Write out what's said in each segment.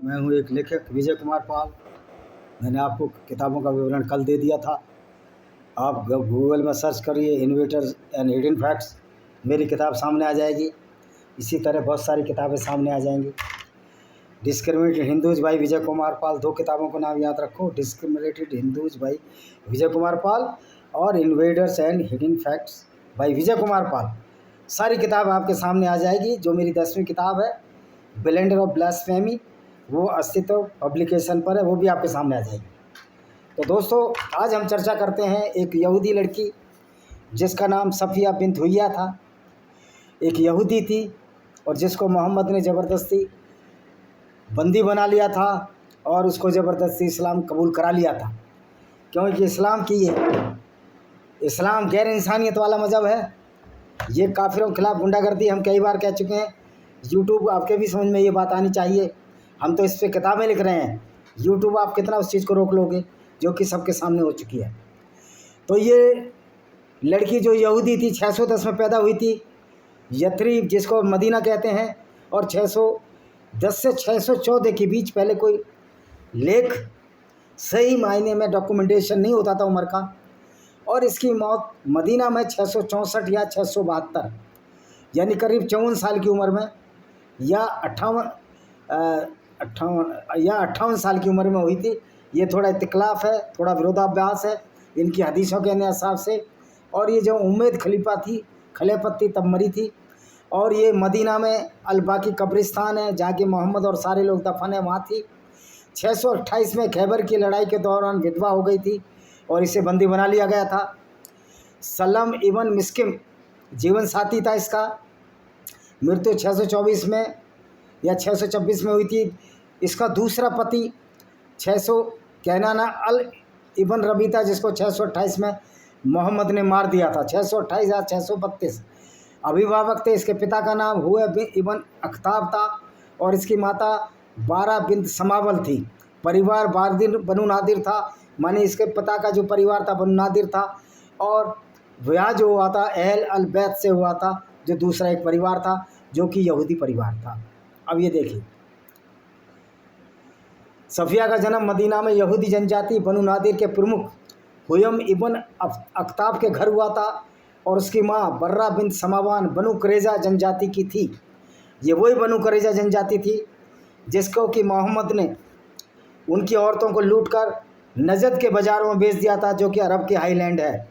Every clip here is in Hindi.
मैं हूँ एक लेखक विजय कुमार पाल। मैंने आपको किताबों का विवरण कल दे दिया था। आप गूगल में सर्च करिए इन्वेटर्स एंड हिडन फैक्ट्स, मेरी किताब सामने आ जाएगी। इसी तरह बहुत सारी किताबें सामने आ जाएंगी। डिस्क्रिमिनेटेड हिंदूज बाई विजय कुमार पाल, 2 किताबों का नाम याद रखो, डिस्क्रिमिनेटेड हिंदूज बाई विजय कुमार पाल और invaders and hidden facts by Vijay Kumar Pal. सारी किताब आपके सामने आ जाएगी। जो मेरी 10वीं किताब है ब्लेंडर ऑफ ब्लास्फेमी, वो अस्तित्व पब्लिकेशन पर है, वो भी आपके सामने आ जाएगी। तो दोस्तों, आज हम चर्चा करते हैं एक यहूदी लड़की जिसका नाम सफ़िया बिन्त हुय्या था। एक यहूदी थी और जिसको मोहम्मद ने ज़बरदस्ती बंदी बना लिया था और उसको ज़बरदस्ती इस्लाम कबूल करा लिया था, क्योंकि इस्लाम गैर इंसानियत वाला मज़हब है। ये काफिरों के खिलाफ गुंडागर्दी, हम कई बार कह चुके हैं। यूट्यूब आपके भी समझ में ये बात आनी चाहिए। हम तो इस पर किताबें लिख रहे हैं, यूट्यूब आप कितना उस चीज़ को रोक लोगे जो कि सबके सामने हो चुकी है। तो ये लड़की जो यहूदी थी 610 में पैदा हुई थी, यथरीब जिसको मदीना कहते हैं, और 610 से 614 के बीच पहले कोई लेख सही मायने में डॉक्यूमेंटेशन नहीं होता था उम्र का। और इसकी मौत मदीना में 664 या 672 यानी करीब 54 साल की उम्र में या 58 साल की उम्र में हुई थी। ये थोड़ा इत्तिलाफ़ है, थोड़ा विरोधाभास है इनकी हदीसों के हिसाब से। और ये जो उम्मेद खलीफा थी, खलीफत थी, तब मरी थी। और ये मदीना में अलबाकी कब्रिस्तान है जहाँ के मोहम्मद और सारे लोग दफन है, वहाँ थी। 628 में खैबर की लड़ाई के दौरान विधवा हो गई थी और इसे बंदी बना लिया गया था। सलम इबन मिस्किम जीवन साथी था इसका। मृत्यु 624 में या 626 में हुई थी। इसका दूसरा पति 600 कैनाना अल इबन रबी था, जिसको 628 में मोहम्मद ने मार दिया था। 628 या 632 अभिभावक थे। इसके पिता का नाम हुए इबन अख्ताब था और इसकी माता बारा बिन्त समावल थी। परिवार बनु नादिर था, माने इसके पिता का जो परिवार था बनु नादिर था। और ब्याह जो हुआ था अहल अल बैत से हुआ था, जो दूसरा एक परिवार था जो कि यहूदी परिवार था। अब ये देखिए, सफ़िया का जन्म मदीना में यहूदी जनजाति बनु नादिर के प्रमुख हुयम इबन अख्ताब के घर हुआ था और उसकी माँ बर्रा बिन्त समावान बनु कुरैज़ा जनजाति की थी। ये वही बनु कुरैज़ा जनजाति थी जिसको कि मोहम्मद ने उनकी औरतों को लूटकर नजद के बाज़ारों में बेच दिया था, जो कि अरब के हाईलैंड है।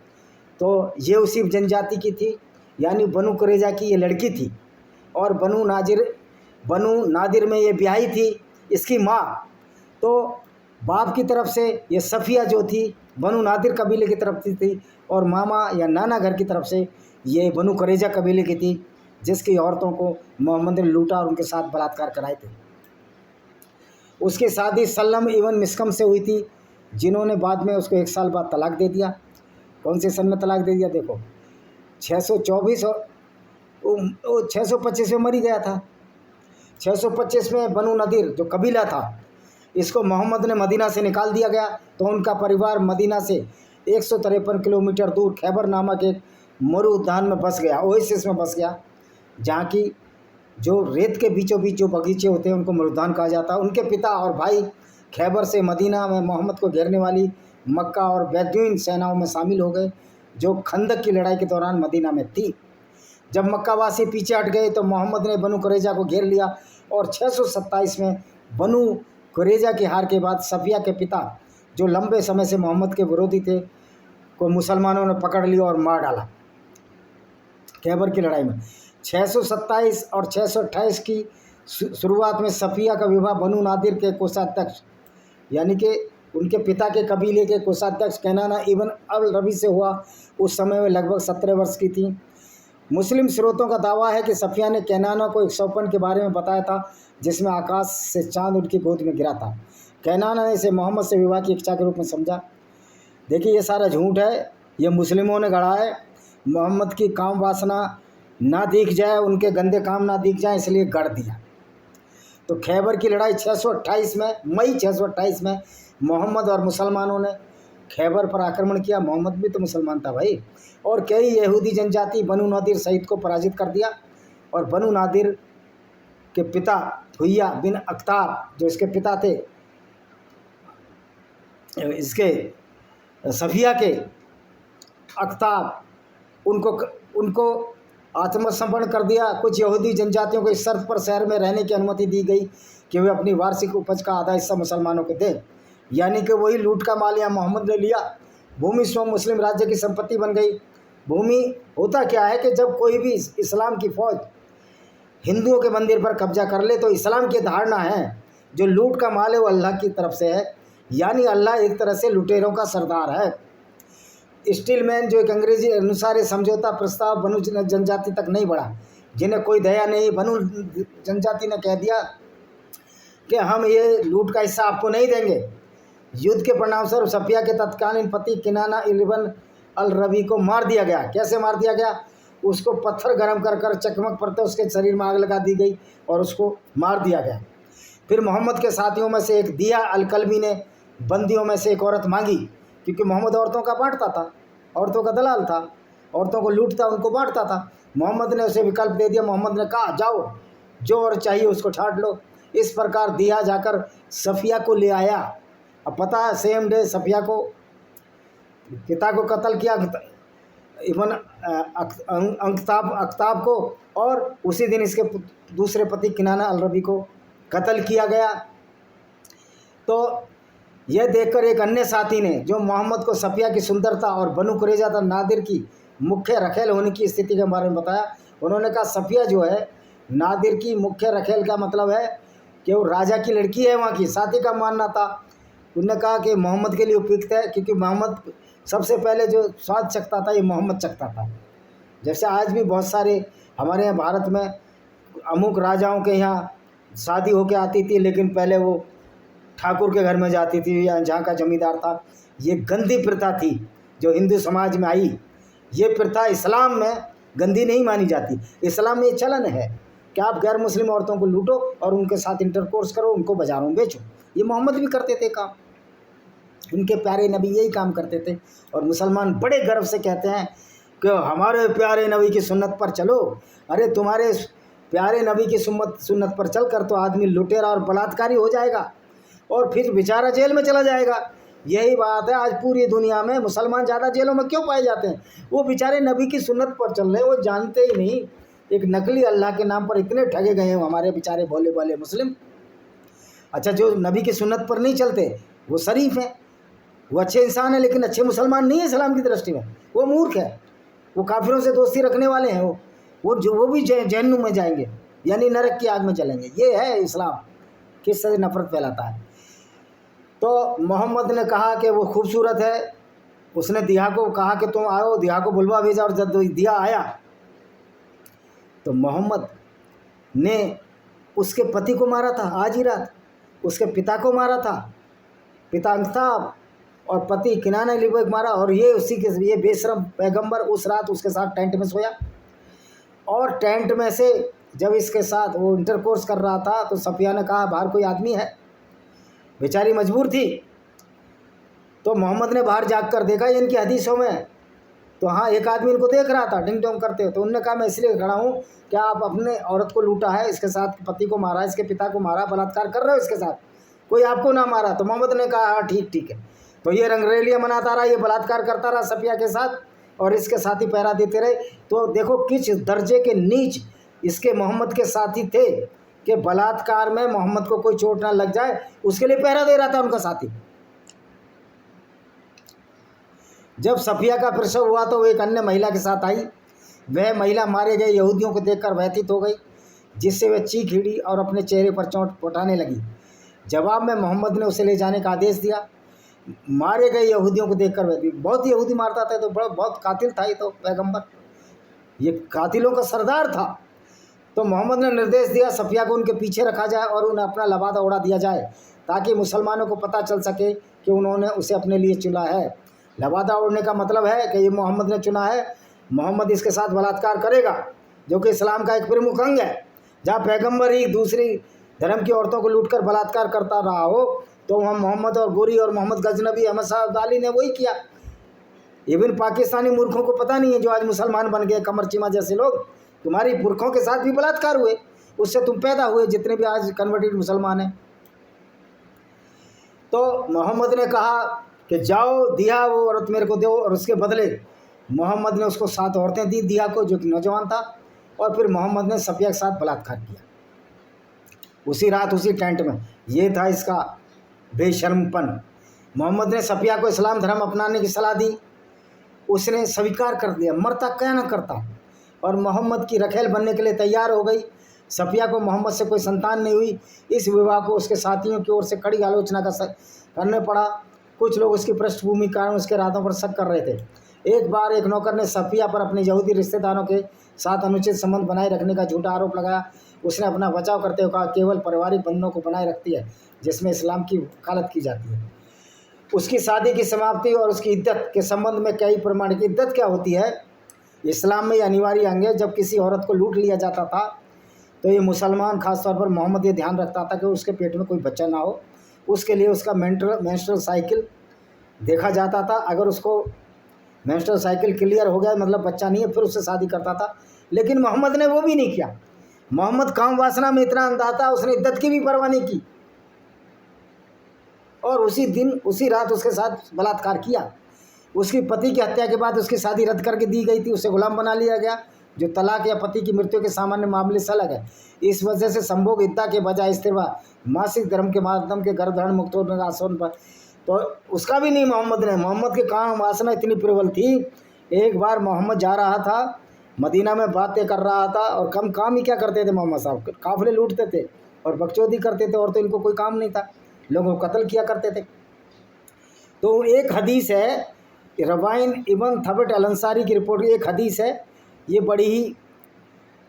तो ये उसी जनजाति की थी, यानी बनु कुरैज़ा की ये लड़की थी। और बनु नादिर में ये ब्याही थी। इसकी माँ तो बाप की तरफ से ये सफ़िया जो थी बनु नादिर कबीले की तरफ थी और मामा या नाना घर की तरफ से ये बनु कुरैज़ा कबीले की थी, जिसकी औरतों को मोहम्मद ने लूटा और उनके साथ बलात्कार कराए थे। उसकी शादी सल्लम इबन मिस्कम से हुई थी, जिन्होंने बाद में उसको 1 साल बाद तलाक दे दिया। कौन से सन में तलाक दे दिया? देखो 624 और 625 में मरी गया था। 625 में बनु नदीर जो कबीला था, इसको मोहम्मद ने मदीना से निकाल दिया गया। तो उनका परिवार मदीना से 153 किलोमीटर दूर खैबर नामक एक मरु उद्यान में बस गया, ओएसिस में बस गया, जहाँ की जो रेत के बीचों बीच जो बगीचे होते हैं उनको मरुद्यान कहा जाता है। उनके पिता और भाई खैबर से मदीना में मोहम्मद को घेरने वाली मक्का और बेदुइन सेनाओं में शामिल हो गए, जो खंदक की लड़ाई के दौरान मदीना में थी। जब मक्कावासी पीछे हट गए तो मोहम्मद ने बनु कुरैज़ा को घेर लिया और 627 में बनु कुरैज़ा की हार के बाद सफ़िया के पिता, जो लंबे समय से मोहम्मद के विरोधी थे, को मुसलमानों ने पकड़ लिया और मार डाला खैबर की लड़ाई में। 627 और 628 की शुरुआत में सफ़िया का विवाह बनु नादिर के कोषाध्यक्ष यानी कि उनके पिता के कबीले के कोषाध्यक्ष कैनाना इबन अल रबी से हुआ। उस समय में लगभग 17 वर्ष की थी। मुस्लिम स्रोतों का दावा है कि सफ़िया ने कैनाना को एक स्वप्न के बारे में बताया था, जिसमें आकाश से चांद उनकी गोद में गिरा था। कैनाना ने इसे मोहम्मद से विवाह की इच्छा के रूप में समझा। देखिए, ये सारा झूठ है, ये मुस्लिमों ने गढ़ा है। मोहम्मद की काम वासना ना दिख जाए, उनके गंदे काम ना दिख जाए, इसलिए गढ़ दिया। तो खैबर की लड़ाई 628 में, मई 628 में मोहम्मद और मुसलमानों ने खैबर पर आक्रमण किया। मोहम्मद भी तो मुसलमान था भाई। और कई यहूदी जनजाति बनु नादिर सहित को पराजित कर दिया और बनु नादिर के पिता हुइया बिन अख्ताब, जो इसके पिता थे, इसके सफिया के अख्ताब, उनको आत्मसमर्पण कर दिया। कुछ यहूदी जनजातियों को इस शर्त पर शहर में रहने की अनुमति दी गई कि वे अपनी वार्षिक उपज का आधा हिस्सा मुसलमानों को दें, यानी कि वही लूट का माल यहाँ मोहम्मद ने लिया। भूमि स्वयं मुस्लिम राज्य की संपत्ति बन गई। भूमि होता क्या है कि जब कोई भी इस्लाम की फौज हिंदुओं के मंदिर पर कब्जा कर ले तो इस्लाम की धारणा है जो लूट का माल है वो अल्लाह की तरफ से है, यानी अल्लाह एक तरह से लुटेरों का सरदार है। स्टीलमैन, जो एक अंग्रेजी अनुसार ये समझौता प्रस्ताव बनु जनजाति तक नहीं बढ़ा, जिन्हें कोई दया नहीं। बनु जनजाति ने कह दिया कि हम ये लूट का हिस्सा आपको नहीं देंगे। युद्ध के परिणामस्वरूप सफिया के तत्कालीन पति किनाना इब्न अल रबी को मार दिया गया। कैसे मार दिया गया? उसको पत्थर गर्म कर चकमक पड़ते उसके शरीर में आग लगा दी गई और उसको मार दिया गया। फिर मोहम्मद के साथियों में से एक दिया अल कलबी ने बंदियों में से एक औरत मांगी, क्योंकि मोहम्मद औरतों का बांटता था, औरतों का दलाल था, औरतों को लूटता उनको बांटता था। मोहम्मद ने उसे विकल्प दे दिया। मोहम्मद ने कहा, जाओ जो और चाहिए उसको छाट लो। इस प्रकार दिया जाकर सफिया को ले आया। अब पता है सेम डे सफिया को पिता को कत्ल किया इब्न अख्ताब को, और उसी दिन इसके दूसरे पति किनाना अल रबी को कत्ल किया गया। तो यह देखकर एक अन्य साथी ने, जो मोहम्मद को सफिया की सुंदरता और बनु कुरैजा तथा नादिर की मुख्य रखेल होने की स्थिति के बारे में बताया। उन्होंने कहा सफिया जो है नादिर की मुख्य रखेल का मतलब है कि वो राजा की लड़की है वहाँ की। साथी का मानना था, उन्होंने कहा कि मोहम्मद के लिए उपयुक्त है, क्योंकि मोहम्मद सबसे पहले जो स्वाद चखता था ये मोहम्मद चखता था। जैसे आज भी बहुत सारे हमारे यहाँ भारत में अमुक राजाओं के यहाँ शादी होके आती थी, लेकिन पहले वो ठाकुर के घर में जाती थी या जहाँ का जमींदार था। ये गंदी प्रथा थी जो हिंदू समाज में आई। ये प्रथा इस्लाम में गंदी नहीं मानी जाती। इस्लाम में ये चलन है कि आप गैर मुस्लिम औरतों को लूटो और उनके साथ इंटरकोर्स करो, उनको बाजारों में बेचो। ये मोहम्मद भी करते थे काम, उनके प्यारे नबी यही काम करते थे। और मुसलमान बड़े गर्व से कहते हैं कि हमारे प्यारे नबी की सुन्नत पर चलो। अरे तुम्हारे प्यारे नबी की सुन्नत पर चल कर तो आदमी लुटेरा और बलात्कारी हो जाएगा और फिर बेचारा जेल में चला जाएगा। यही बात है, आज पूरी दुनिया में मुसलमान ज़्यादा जेलों में क्यों पाए जाते हैं? वो बेचारे नबी की सुन्नत पर चल रहे, वो जानते ही नहीं। एक नकली अल्लाह के नाम पर इतने ठगे गए हैं हमारे बेचारे भोले भाले मुस्लिम। अच्छा, जो नबी की सुन्नत पर नहीं चलते वो शरीफ हैं, वो अच्छे इंसान हैं, लेकिन अच्छे मुसलमान नहीं है इस्लाम की दृष्टि में। वो मूर्ख है, वो काफिरों से दोस्ती रखने वाले हैं। वो भी जहन्नुम में जाएंगे, यानी नरक की आग में जलेंगे। ये है इस्लाम, किस तरह नफरत फैलाता है। तो मोहम्मद ने कहा कि वो खूबसूरत है। उसने दिया को कहा कि तुम आओ, दिया को बुलवा भेजा, और जब दिया आया तो मोहम्मद ने उसके पति को मारा था आज ही रात, उसके पिता को मारा था, पिता अख्ताब, और पति किनाना लिबो को मारा। और ये बेशरम पैगंबर उस रात उसके साथ टेंट में सोया। और टेंट में से जब इसके साथ वो इंटरकोर्स कर रहा था तो सफिया ने कहा बाहर कोई आदमी है। बेचारी मजबूर थी, तो मोहम्मद ने बाहर जाग कर देखा इनकी हदीसों में, तो हाँ एक आदमी इनको देख रहा था डिंग डोंग करते। तो उन्होंने कहा मैं इसलिए खड़ा हूँ कि आप अपने औरत को लूटा है, इसके साथ पति को मारा, इसके पिता को मारा, बलात्कार कर रहे हो इसके साथ, कोई आपको ना मारा। तो मोहम्मद ने कहा हाँ ठीक है। तो ये रंगरेलियाँ मनाता रहा, ये बलात्कार करता रहा सफिया के साथ, और इसके साथी पहरा देते रहे। तो देखो किस दर्जे के नीच इसके मोहम्मद के साथी थे कि बलात्कार में मोहम्मद को कोई चोट ना लग जाए, उसके लिए पहरा दे रहा था उनका साथी। जब सफिया का प्रसव हुआ तो वो एक अन्य महिला के साथ आई। वह महिला मारे गए यहूदियों को देखकर व्यथित हो गई, जिससे वह चीख हिड़ी और अपने चेहरे पर चोट उठाने लगी। जवाब में मोहम्मद ने उसे ले जाने का आदेश दिया। मारे गए यहूदियों को देखकर व्यथित, बहुत यहूदी मारता था, तो बहुत कातिल था ये तो पैगंबर, ये कातिलों का सरदार था। तो मोहम्मद ने निर्देश दिया सफिया को उनके पीछे रखा जाए और उन्हें अपना लबादा उड़ा दिया जाए, ताकि मुसलमानों को पता चल सके कि उन्होंने उसे अपने लिए चुना है। लबादा उड़ने का मतलब है कि ये मोहम्मद ने चुना है, मोहम्मद इसके साथ बलात्कार करेगा, जो कि इस्लाम का एक प्रमुख अंग है। जहाँ पैगंबर ही दूसरी धर्म की औरतों को लूटकर बलात्कार करता रहा हो, तो हम मोहम्मद और गोरी और मोहम्मद गजनबी अहमद साहब अली ने वही किया। इवन पाकिस्तानी मूर्खों को पता नहीं है, जो आज मुसलमान बन गए, कमर चीमा जैसे लोग, तुम्हारी पुरखों के साथ भी बलात्कार हुए। उससे तुम पैदा हुए, जितने भी आज कन्वर्टेड मुसलमान हैं। तो मोहम्मद ने कहा कि जाओ दिया वो औरत मेरे को दो, और उसके बदले मोहम्मद ने उसको 7 औरतें दी दिया को, जो कि नौजवान था। और फिर मोहम्मद ने सफिया के साथ बलात्कार किया उसी रात उसी टेंट में। ये था इसका बेशर्मपन। मोहम्मद ने सफिया को इस्लाम धर्म अपनाने की सलाह दी, उसने स्वीकार कर दिया, मरता क्या न करता, और मोहम्मद की रखेल बनने के लिए तैयार हो गई। सफिया को मोहम्मद से कोई संतान नहीं हुई। इस विवाह को उसके साथियों की ओर से कड़ी आलोचना करने पड़ा। कुछ लोग उसकी पृष्ठभूमि के कारण उसके इरादों पर शक कर रहे थे। एक बार एक नौकर ने सफिया पर अपने यहूदी रिश्तेदारों के साथ अनुचित संबंध बनाए रखने का झूठा आरोप लगाया। उसने अपना बचाव करते हुए कहा, केवल पारिवारिक बंधनों को बनाए रखती है जिसमें इस्लाम की वकालत की जाती है। उसकी शादी की समाप्ति और उसकी इद्दत के संबंध में कई प्रमाणिक। इद्दत क्या होती है? इस्लाम में अनिवार्य अंग है। जब किसी औरत को लूट लिया जाता था तो ये मुसलमान, खासतौर पर मोहम्मद, ये ध्यान रखता था कि उसके पेट में कोई बच्चा ना हो। उसके लिए उसका मेंस्ट्रुअल साइकिल देखा जाता था। अगर उसको मेंस्ट्रुअल साइकिल क्लियर हो गया, मतलब बच्चा नहीं है, फिर उससे शादी करता था। लेकिन मोहम्मद ने वो भी नहीं किया। मोहम्मद काम वासना में इतना अंधा था, उसने इद्दत की भी परवाह नहीं की, और उसी दिन उसी रात उसके साथ बलात्कार किया। उसकी पति की हत्या के बाद उसकी शादी रद्द करके दी गई थी, उसे गुलाम बना लिया गया, जो तलाक या पति की मृत्यु के सामान्य मामले से अलग है। इस वजह से संभोग इद्दा के बजाय इस्तीफा मासिक धर्म के माध्यम के गर्भधारण मुक्त होने का आसन पर, तो उसका भी नहीं मोहम्मद के काम वासना इतनी प्रबल थी। एक बार मोहम्मद जा रहा था, मदीना में बातें कर रहा था, और कम काम ही क्या करते थे मोहम्मद साहब, काफिले लूटते थे और बकचोदी करते थे, और तो इनको कोई काम नहीं था, लोगों को कत्ल किया करते थे। तो एक हदीस है, रवाइन इब्न थबट अल अंसारी की रिपोर्ट, एक हदीस है, ये बड़ी ही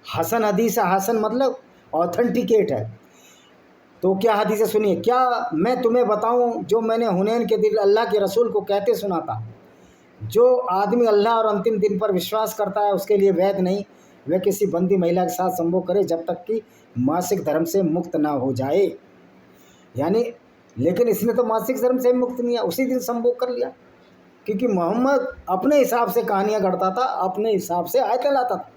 हसन हदीस है। हसन मतलब ऑथेंटिकेट है। तो क्या हदीस है, सुनिए। क्या मैं तुम्हें बताऊं जो मैंने हुनैन के दिन अल्लाह के रसूल को कहते सुना था, जो आदमी अल्लाह और अंतिम दिन पर विश्वास करता है उसके लिए वैध नहीं वह किसी बंदी महिला के साथ संभोग करे जब तक कि मासिक धर्म से मुक्त ना हो जाए। यानी, लेकिन इसने तो मासिक धर्म से मुक्त नहीं है, उसी दिन संभोग कर लिया, क्योंकि मोहम्मद अपने हिसाब से कहानियां गढ़ता था, अपने हिसाब से आयतें लाता था।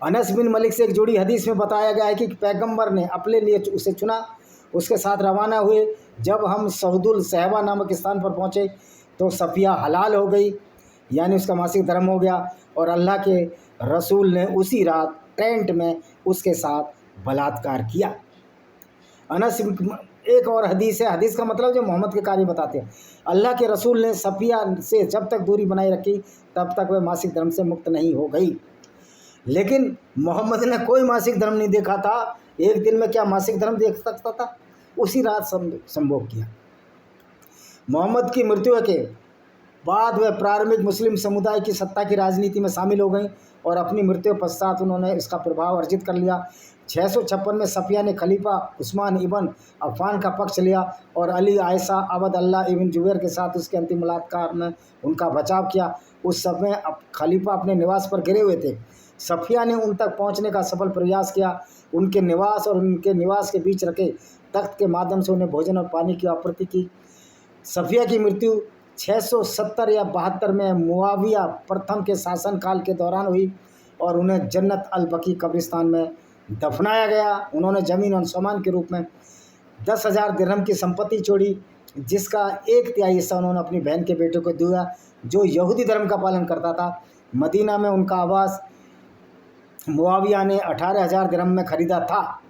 अनस बिन मलिक से एक जुड़ी हदीस में बताया गया है कि पैगंबर ने अपने लिए उसे चुना, उसके साथ रवाना हुए। जब हम सऊदुल सहबा नामक स्थान पर पहुँचे तो सफिया हलाल हो गई, यानी उसका मासिक धर्म हो गया, और अल्लाह के रसूल ने उसी रात टेंट में उसके साथ बलात्कार किया। अनस एक और हदीस है, हदीस का मतलब जो मोहम्मद के कार्य बताते हैं। अल्लाह के रसूल ने सफिया से जब तक दूरी बनाए रखी तब तक वह मासिक धर्म से मुक्त नहीं हो गई। लेकिन मोहम्मद ने कोई मासिक धर्म नहीं देखा था। एक दिन में क्या मासिक धर्म देख सकता था? उसी रात संभोग किया। मोहम्मद की मृत्यु के बाद वह प्रारंभिक मुस्लिम समुदाय की सत्ता की राजनीति में शामिल हो गई, और अपनी मृत्यु पश्चात उन्होंने इसका प्रभाव अर्जित कर लिया। 656 में सफिया ने खलीफा उस्मान इब्न अफ़्फ़ान का पक्ष लिया और अली, आयशा, अबद अल्लाह इब्न जुबैर के साथ उसके अंतिम मुलाकात में उनका बचाव किया। उस समय खलीफा अपने निवास पर गिरे हुए थे। सफिया ने उन तक पहुंचने का सफल प्रयास किया। उनके निवास और उनके निवास के बीच रखे तख्त के माध्यम से उन्हें भोजन और पानी की आपूर्ति की। सफिया की मृत्यु 670 या 72 में मुआविया प्रथम के शासनकाल के दौरान हुई, और उन्हें जन्नत अल बकी कब्रिस्तान में दफनाया गया। उन्होंने ज़मीन और सामान के रूप में 10,000 दिरहम की संपत्ति छोड़ी, जिसका 1/3 हिस्सा उन्होंने अपनी बहन के बेटे को दिया जो यहूदी धर्म का पालन करता था। मदीना में उनका आवास मुआविया ने 18,000 दिरहम में खरीदा था,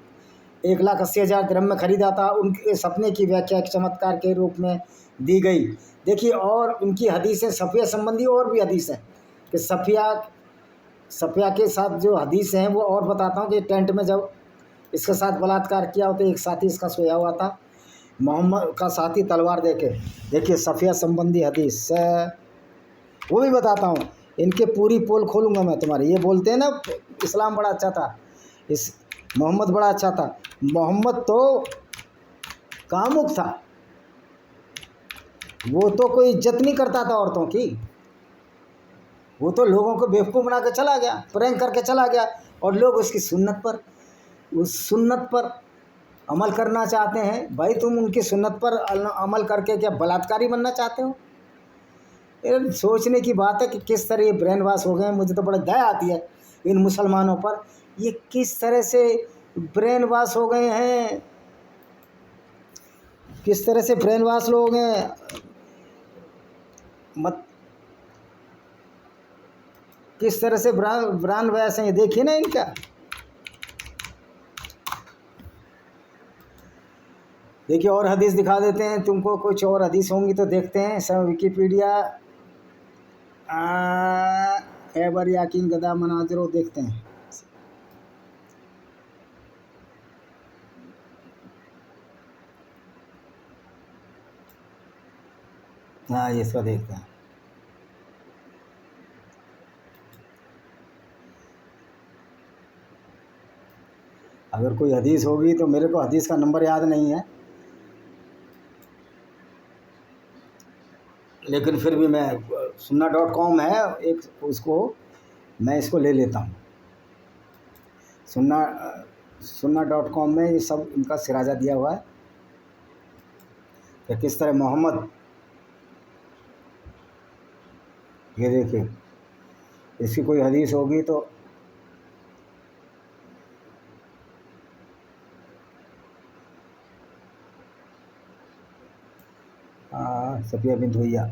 1,80,000 दिरहम में खरीदा था। उनके सपने की व्याख्या एक चमत्कार के रूप में दी गई। देखिए, और उनकी हदीसें सफिया संबंधी और भी हदीस हैं कि सफिया के साथ जो हदीस हैं वो और बताता हूँ कि टेंट में जब इसके साथ बलात्कार किया हो तो एक साथी इसका सोया हुआ था, मोहम्मद का साथी तलवार देके। देखिए सफिया संबंधी हदीस वो भी बताता हूँ, इनके पूरी पोल खोलूँगा मैं तुम्हारी। ये बोलते हैं ना इस्लाम बड़ा अच्छा था, इस मोहम्मद बड़ा अच्छा था। मोहम्मद तो कामुक था, वो तो कोई इज्जत नहीं करता था औरतों की, वो तो लोगों को बेवकूफ़ बना के चला गया, प्रैंक करके चला गया, और लोग उसकी सुन्नत पर, उस सुन्नत पर अमल करना चाहते हैं। भाई तुम उनकी सुन्नत पर अमल करके क्या बलात्कारी बनना चाहते हो? ये सोचने की बात है कि किस तरह ये ब्रेन वॉश हो गए हैं। मुझे तो बड़ा दया आती है इन मुसलमानों पर ये किस तरह से ब्रेन वॉश हो गए हैं, किस तरह से ब्रेन वॉश लोग हैं। मत किस तरह से ब्रांड वॉश हैं, देखिए ना इनका। देखिए और हदीस दिखा देते हैं तुमको, कुछ और हदीस होंगी तो देखते हैं। सब विकिपीडिया एबर याकीन गदा मनाजरो देखते हैं। हाँ ये इसका देखते हैं। अगर कोई हदीस होगी तो, मेरे को हदीस का नंबर याद नहीं है, लेकिन फिर भी मैं sunnah.com है एक, उसको मैं इसको ले लेता हूँ। sunnah.com में ये सब इनका सिराजा दिया हुआ है कि किस तरह मोहम्मद, ये देखिए इसकी कोई हदीस होगी तो सफिया बिन्त हुइया,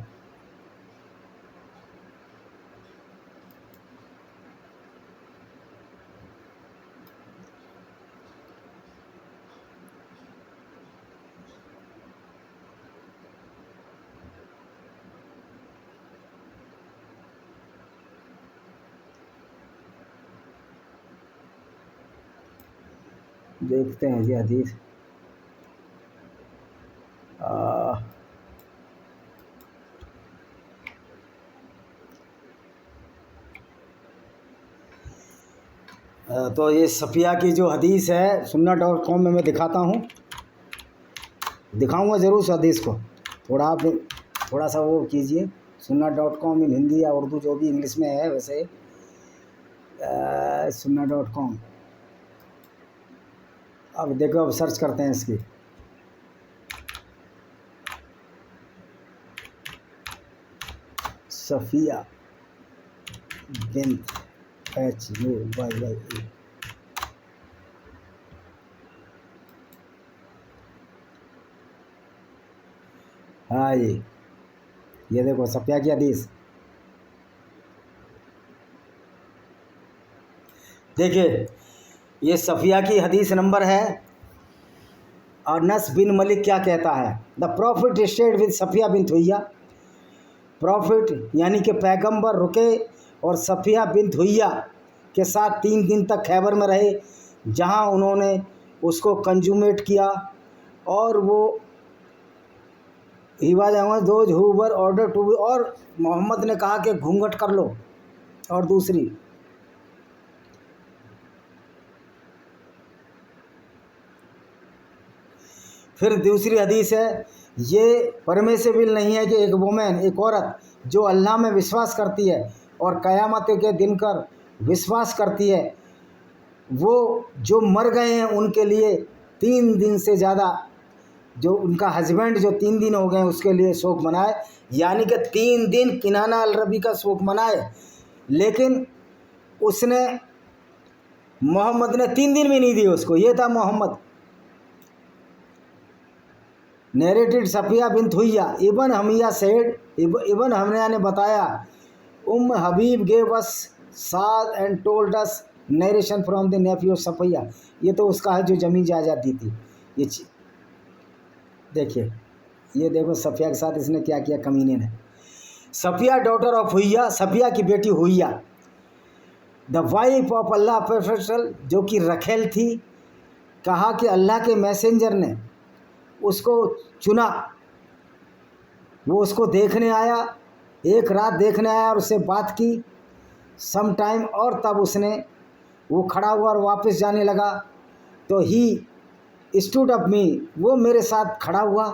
देखते हैं ये हदीस। तो ये सफ़िया की जो हदीस है sunnah.com में मैं दिखाता हूँ, दिखाऊंगा ज़रूर उस हदीस को। थोड़ा आप थोड़ा सा वो कीजिए, sunnah.com इन हिंदी या उर्दू जो भी इंग्लिश में है वैसे, sunnah.com। अब देखो, अब सर्च करते हैं इसकी। सफ़िया बिन्त HUYYE, हाँ ये देखो सफ़िया की हदीस। देखिए ये सफ़िया की हदीस नंबर है। अनस बिन मलिक क्या कहता है, the prophet stayed with Safiyya bint Huyayy. Prophet यानी कि पैगंबर रुके और सफ़िया बिन्त हुइया के साथ 3 दिन तक खैबर में रहे, जहां उन्होंने उसको कंज्यूमेट किया। और वो ही was among those who were order to, और मोहम्मद ने कहा कि घूंघट कर लो। और दूसरी, फिर दूसरी हदीस है, ये परमिसिबल नहीं है कि एक वुमेन, एक औरत जो अल्लाह में विश्वास करती है और क़यामत के दिन कर विश्वास करती है, वो जो मर गए हैं उनके लिए 3 दिन से ज़्यादा, जो उनका हस्बैंड जो 3 दिन हो गए उसके लिए शोक मनाए। यानी कि 3 दिन किनाना अल रबी का शोक मनाए। लेकिन उसने, मोहम्मद ने 3 दिन भी नहीं दिए उसको। ये था Muhammad. Narrated Safiyya bint Huyayy, Ibn Hamiya said, Ibn Hamiya ने बताया, Habib gave us Saad and told us narration from the nephew Safiyya. ये तो उसका है जो ज़मीन जायदाद दी थी। ये देखिए, ये देखो सफ़िया के साथ इसने क्या किया कमीने ने। Safiyya daughter of Huyayy, Safiyya की बेटी Huyayy, the wife of Allah professional, जो कि रखेल थी। कहा कि अल्लाह के मैसेंजर ने उसको चुना, वो उसको देखने आया, एक रात देखने आया और उससे बात की सम टाइम, और तब उसने, वो खड़ा हुआ और वापस जाने लगा। तो ही स्टूड अप मी, वो मेरे साथ खड़ा हुआ,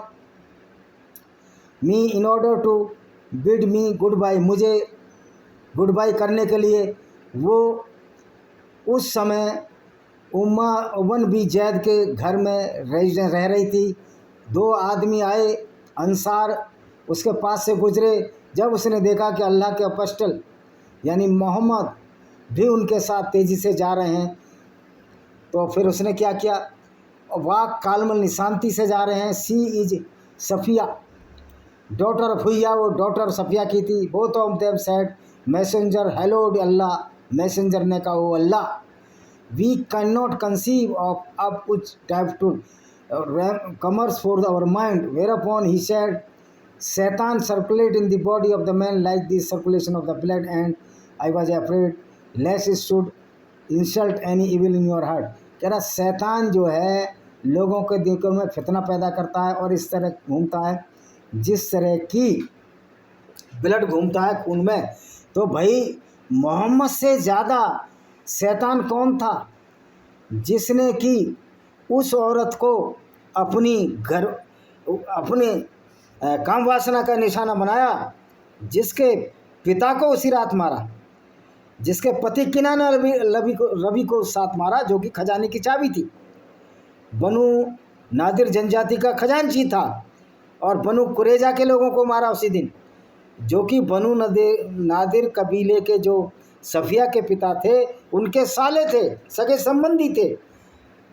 me in order to bid me goodbye, मुझे गुड बाय करने के लिए। वो उस समय उम्मा उबन बी जैद के घर में रह रही थी। 2 आदमी आए अंसार, उसके पास से गुजरे। जब उसने देखा कि अल्लाह के अपोस्टल यानी मोहम्मद भी उनके साथ तेज़ी से जा रहे हैं, तो फिर उसने क्या किया, वाक कालमल निशांति से जा रहे हैं। She is Safiyya daughter of Huyayy, वो डॉटर सफ़िया की थी। Both of them said messenger hello Allah, messenger ने कहा ओ Allah, we can not conceive of up कुछ type to commerce for our mind, whereupon he said Satan circulate in the body of the man like the circulation of the blood, and I was afraid lest it should insult any evil in your heart। कह रहा शैतान जो है लोगों के दिलों में फितना पैदा करता है और इस तरह घूमता है जिस तरह की ब्लड घूमता है खून में। तो भाई मोहम्मद से ज़्यादा शैतान कौन था जिसने कि उस औरत को अपने काम वासना का निशाना बनाया, जिसके पिता को उसी रात मारा, जिसके पति किनाना रवि को साथ मारा, जो कि खजाने की चाबी थी। बनु नादिर जनजाति का खजांची था और बनु कुरेजा के लोगों को मारा उसी दिन, जो कि बनु नादिर कबीले के जो सफ़िया के पिता थे उनके साले थे, सगे संबंधी थे।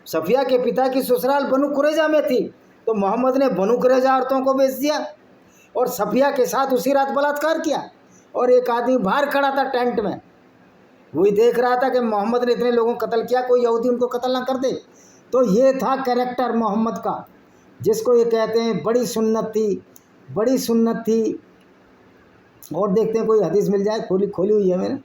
सफ़िया के पिता की ससुराल बनु कुरेजा में थी, तो मोहम्मद ने बनु कुरेजा औरतों को बेच दिया और सफ़िया के साथ उसी रात बलात्कार किया। और एक आदमी बाहर खड़ा था टेंट में, वही देख रहा था कि मोहम्मद ने इतने लोगों को कत्ल किया, कोई यहूदी उनको कत्ल ना कर दे। तो ये था कैरेक्टर मोहम्मद का, जिसको ये कहते हैं बड़ी सुन्नत थी, बड़ी सुन्नत थी। और देखते हैं कोई हदीस मिल जाए, खोली हुई है मैंने।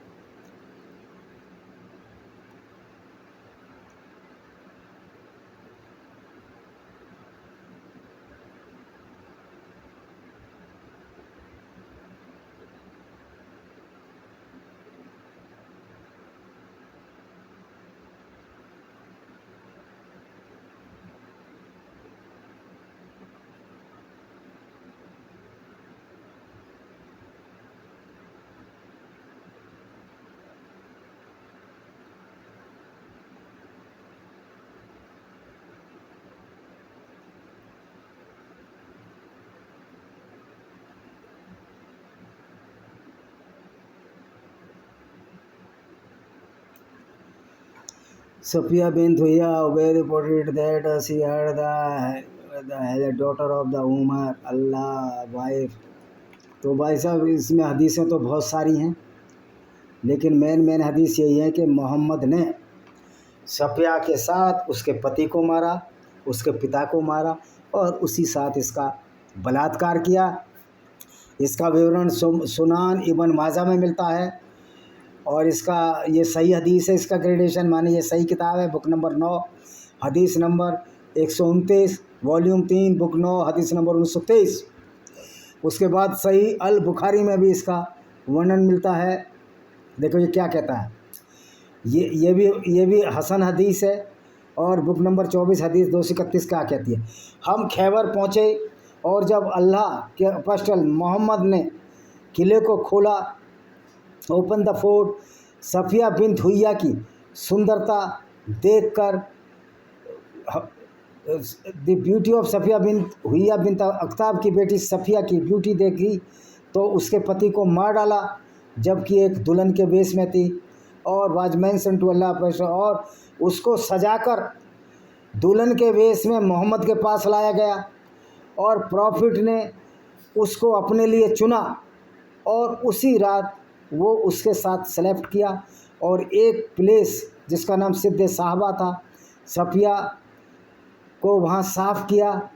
Sophia bint Huyya obeyed reported that she had the daughter of the Umar Allah wife। तो भाई साहब इसमें हदीसें तो बहुत सारी हैं, लेकिन मेन हदीस यही है कि मोहम्मद ने सफ़िया के साथ उसके पति को मारा, उसके पिता को मारा और उसी साथ इसका बलात्कार किया। इसका विवरण सुनान इब्न माजा में मिलता है और इसका ये सही हदीस है। इसका ग्रेडेशन माने ये सही किताब है, बुक नंबर 9 हदीस नंबर 129, वॉल्यूम 3 बुक 9 हदीस नंबर 1923। उसके बाद सही अल बुखारी में भी इसका वर्णन मिलता है। देखो ये क्या कहता है, ये भी हसन हदीस है। और बुक नंबर 24 हदीस 231 क्या कहती है, हम खैबर पहुँचे और जब अल्लाह के अपोस्टल मोहम्मद ने किले को खोला, open the fort, Safiyya bint Huyayy की सुंदरता देखकर, the beauty of Safiyya bint Huyayy bint Akhtab की बेटी सफ़िया की ब्यूटी देखी तो उसके पति को मार डाला, जबकि एक दुल्हन के वेश में थी। और वाज मेंशन टू अल्लाह, और उसको सजाकर दुल्हन के वेश में मोहम्मद के पास लाया गया और प्रॉफिट ने उसको अपने लिए चुना और उसी रात वो उसके साथ सेलेक्ट किया और एक प्लेस जिसका नाम सिद्ध साहबा था, सफ़िया को वहाँ साफ़ किया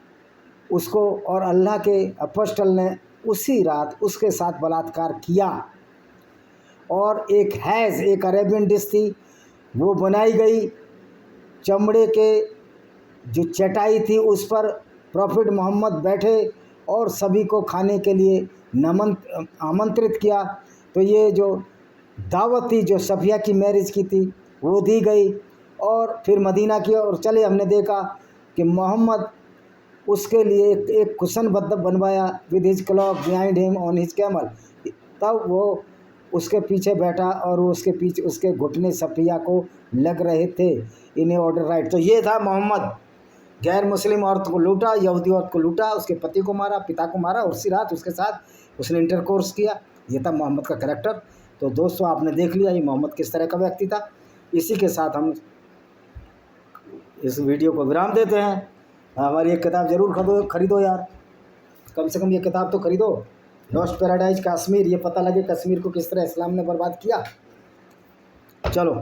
उसको, और अल्लाह के अपोस्टल ने उसी रात उसके साथ बलात्कार किया। और एक हैज़, एक अरेबियन डिश थी, वो बनाई गई, चमड़े के जो चटाई थी उस पर प्रॉफिट मोहम्मद बैठे और सभी को खाने के लिए आमंत्रित किया। तो ये जो दावत थी जो सफ़िया की मैरिज की थी वो दी गई और फिर मदीना की और चले। हमने देखा कि मोहम्मद उसके लिए एक कुशन बनवाया with his clock behind him on his camel, तब वो उसके पीछे बैठा और वो उसके पीछे उसके घुटने सफ़िया को लग रहे थे इन ऑर्डर राइट। तो ये था मोहम्मद, गैर मुस्लिम औरत को लूटा, यहूदी औरत को लूटा, उसके पति को मारा, पिता को मारा और उसी रात उसके साथ उसने इंटरकोर्स किया। ये था मोहम्मद का करैक्टर। तो दोस्तों आपने देख लिया ये मोहम्मद किस तरह का व्यक्ति था। इसी के साथ हम इस वीडियो को विराम देते हैं। हमारी एक किताब ज़रूर खरीदो यार, कम से कम ये किताब तो खरीदो, लॉस्ट पैराडाइज कश्मीर। ये पता लगे कश्मीर को किस तरह इस्लाम ने बर्बाद किया। चलो।